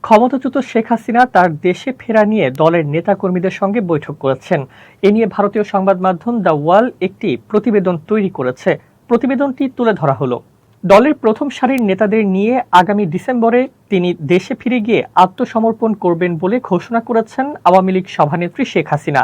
ক্ষমতাচ্যুত শেখ হাসিনা তার দেশে ফেরা নিয়ে দলের নেতাকর্মীদের সঙ্গে বৈঠক করেছেন। এ নিয়ে ভারতীয় সংবাদ মাধ্যম দ্য ওয়াল একটি প্রতিবেদন তৈরি করেছে। প্রতিবেদনটি তুলে ধরা হলো, দলের প্রথম সারির নেতাদের নিয়ে আগামী ডিসেম্বরে তিনি দেশে ফিরে গিয়ে আত্মসমর্পণ করবেন বলে ঘোষণা করেছেন আওয়ামী লীগ সভানেত্রী শেখ হাসিনা।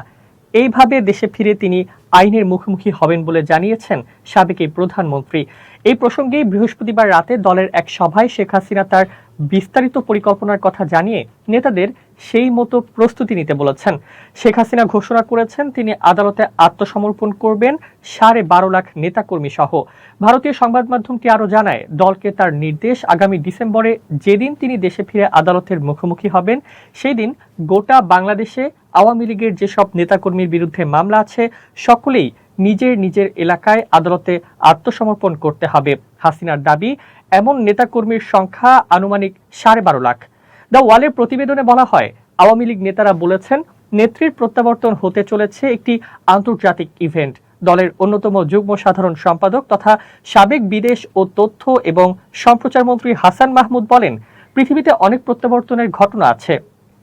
এইভাবে দেশে ফিরে তিনি আইনের মুখোমুখি হবেন বলে জানিয়েছেন সাবেক এই প্রধানমন্ত্রী। এই প্রসঙ্গে বৃহস্পতিবার রাতে দলের এক সভায় শেখ হাসিনা তার বিস্তারিত পরিকল্পনার কথা জানিয়ে নেতাদের সেই মতো প্রস্তুতি নিতে বলেছেন। শেখ হাসিনা ঘোষণা করেছেন তিনি আদালতে আত্মসমর্পণ করবেন 12.5 লাখ নেতাকর্মী সহ। ভারতীয় সংবাদ মাধ্যমটি আরও জানায়, দলকে তার নির্দেশ আগামী ডিসেম্বরে যেদিন তিনি দেশে ফিরে আদালতের মুখোমুখি হবেন সেই দিন গোটা বাংলাদেশে আওয়ামী লীগের যেসব নেতাকর্মীর বিরুদ্ধে মামলা আছে সকলেই নিজের নিজের এলাকায় আদালতে আত্মসমর্পণ করতে হবে। হাসিনার দাবি, এমন নেতাকর্মীর সংখ্যা আনুমানিক 12.5 লাখ। দ্য ওয়ালের প্রতিবেদনে বলা হয়, আওয়ামী লীগ নেতারা বলেছেন নেত্রীর প্রত্যাবর্তন হতে চলেছে একটি আন্তর্জাতিক ইভেন্ট। দলের অন্যতম যুগ্ম সাধারণ সম্পাদক তথা সাবেক বিদেশ ও তথ্য এবং সম্প্রচার মন্ত্রী হাসান মাহমুদ বলেন, পৃথিবীতে অনেক প্রত্যাবর্তনের ঘটনা আছে,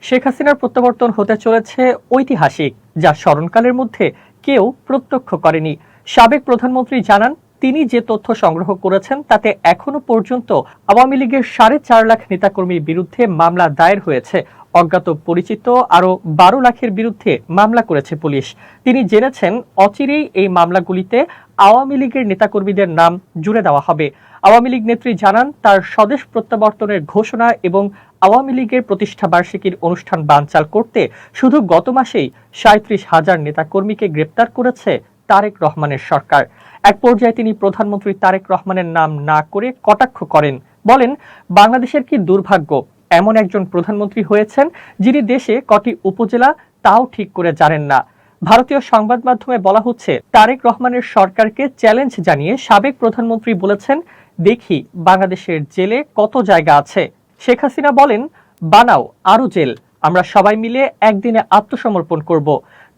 শেখ হাসিনার প্রত্যাবর্তন হতে চলেছে ঐতিহাসিক, যা স্মরণকালের মধ্যে কেউ প্রত্যক্ষ করেনি। সাবেক প্রধানমন্ত্রী জানান, তিনি যে তথ্য সংগ্রহ করেছেন তাতে এখনো পর্যন্ত আওয়ামী লীগের 4.5 লাখ নেতাকর্মীর বিরুদ্ধে মামলা দায়ের হয়েছে। অজ্ঞাত পরিচিত আরো 12 লাখের বিরুদ্ধে মামলা করেছে পুলিশ। তিনি জেনেছেন অচিরেই এই মামলাগুলিতে আওয়ামী লীগের নেতাকর্মীদের নাম জুড়ে দেওয়া হবে। আওয়ামী লীগ নেত্রী জানান, তার স্বদেশ প্রত্যাবর্তনের ঘোষণা এবং আওয়ামী লীগের প্রতিষ্ঠা বার্ষিকীর অনুষ্ঠান বানচাল করতে শুধু গত মাসেই 37,000 নেতাকর্মীকে গ্রেপ্তার করেছে তারেক রহমানের সরকার। এক পর্যায়ে তিনি প্রধানমন্ত্রী তারেক রহমানের নাম না করে কটাক্ষ করেন, বলেন, বাংলাদেশের কি দুর্ভাগ্য, এমন একজন প্রধানমন্ত্রী হয়েছেন যিনি দেশে কটি উপজেলা তাও ঠিক করে জানেন না। ভারতীয় সংবাদ মাধ্যমে বলা হচ্ছে, তারেক রহমানের সরকারকে চ্যালেঞ্জ জানিয়ে সাবেক প্রধানমন্ত্রী বলেছেন, দেখি বাংলাদেশের জেলে কত জায়গা আছে। শেখ হাসিনা বলেন, বানাও আরো জেল, আমরা সবাই মিলে একদিনে আত্মসমর্পণ করব।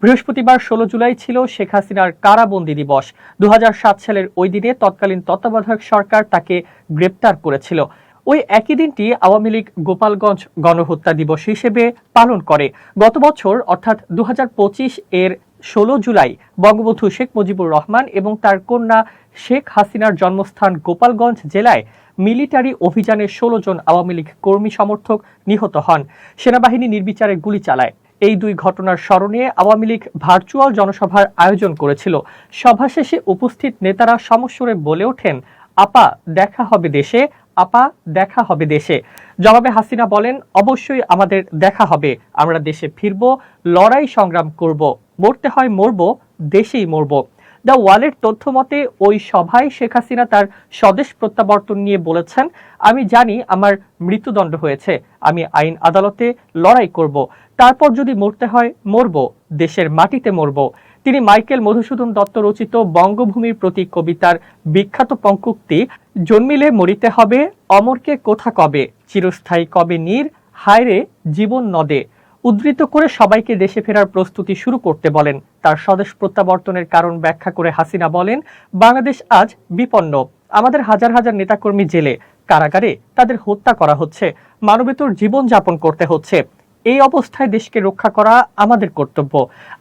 বৃহস্পতিবার 16 জুলাই ছিল শেখ হাসিনার কারাবন্দী দিবস। 2007 সালের ওই দিনে তৎকালীন তত্ত্বাবধায়ক সরকার তাকে গ্রেপ্তার করেছিল। ওই একই দিনটি আওয়ামী লীগ গোপালগঞ্জ গণহত্যা দিবস হিসেবে পালন করে। গত বছর অর্থাৎ 2025 এর 16 জুলাই বঙ্গবন্ধু শেখ মুজিবুর রহমান এবং তার কন্যা শেখ হাসিনার জন্মস্থান গোপালগঞ্জ জেলায় মিলিটারি অভিযানে 16 জন আওয়ামী লীগ কর্মী সমর্থক নিহত হন। সেনাবাহিনী নির্বিচারে গুলি চালায়। এই দুই ঘটনার স্মরণে আওয়ামী লীগ ভার্চুয়াল জনসভার আয়োজন করেছিল। সভা শেষে উপস্থিত নেতারা সমস্বরে বলে ওঠেন, আপা দেখা হবে দেশে, আপা দেখা হবে দেশে। জবাবে হাসিনা বলেন, অবশ্যই আমাদের দেখা হবে, আমরা দেশে ফিরব, লড়াই সংগ্রাম করব, মরতে হয় মরব, দেশেই মরব। দ্য ওয়ালের তথ্য মতে ওই সভায় শেখ হাসিনা তার স্বদেশ প্রত্যাবর্তন নিয়ে বলেছেন, আমি জানি আমার মৃত্যুদণ্ড হয়েছে, আমি আইন আদালতে লড়াই করব, তারপর যদি মরতে হয় মরব, দেশের মাটিতে মরব। তিনি মাইকেল মধুসূদন দত্ত রচিত বঙ্গভূমির প্রতি কবিতার বিখ্যাত পঙ্কুক্তি, জন্মিলে মরিতে হবে, অমরকে কোথা কবে, চিরস্থায়ী কবে নীর, হায়রে জীবন নদে, উদ্ধৃত করে সবাইকে দেশে ফেরার প্রস্তুতি শুরু করতে বলেন। তার স্বদেশ প্রত্যাবর্তনের কারণ ব্যাখ্যা করে হাসিনা বলেন, বাংলাদেশ আজ বিপন্ন, আমাদের হাজার হাজার নেতাকর্মী জেলে, কারাগারে, তাদের হত্যা করা হচ্ছে, মানবেতর জীবন যাপন করতে হচ্ছে। এই অবস্থায় দেশকে রক্ষা করা আমাদের কর্তব্য,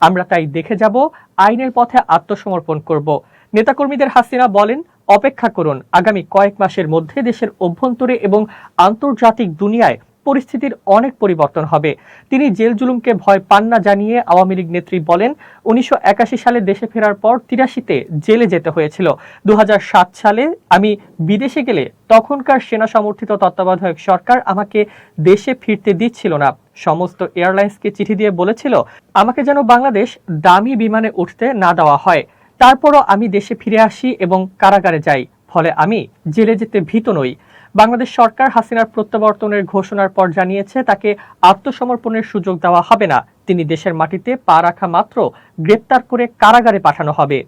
আমরা তাই দেখে যাব, আইনের পথে আত্মসমর্পণ করব। নেতাকর্মীদের হাসিনা বলেন, অপেক্ষা করুন, আগামী কয়েক মাসের মধ্যে দেশের অভ্যন্তরে এবং আন্তর্জাতিক দুনিয়ায় পরিস্থিতির অনেক পরিবর্তন হবে। তিনি জেল জুলুমকে ভয় পান না জানিয়ে আওয়ামী লীগ নেত্রী বলেন, 1981 সালে দেশে ফেরার পর 83-তে জেলে যেতে হয়েছিল। 2007 সালে আমি বিদেশে গেলে তখনকার সেনা সমর্থিত তত্ত্বাবধায়ক সরকার আমাকে দেশে ফিরতে দিচ্ছিল না। সমস্ত এয়ারলাইন্সকে চিঠি দিয়ে বলেছিল আমাকে যেন বাংলাদেশ দামি বিমানে উঠতে না দেওয়া হয়। তারপরও আমি দেশে ফিরে আসি এবং কারাগারে যাই, ফলে আমি জেলে যেতে ভীত নই। বাংলাদেশ সরকার হাসিনার প্রত্যাবর্তনের ঘোষণার পর জানিয়েছে তাকে আত্মসমর্পণের সুযোগ দেওয়া হবে না। তিনি দেশের মাটিতে পা রাখা মাত্র গ্রেপ্তার করে কারাগারে পাঠানো হবে।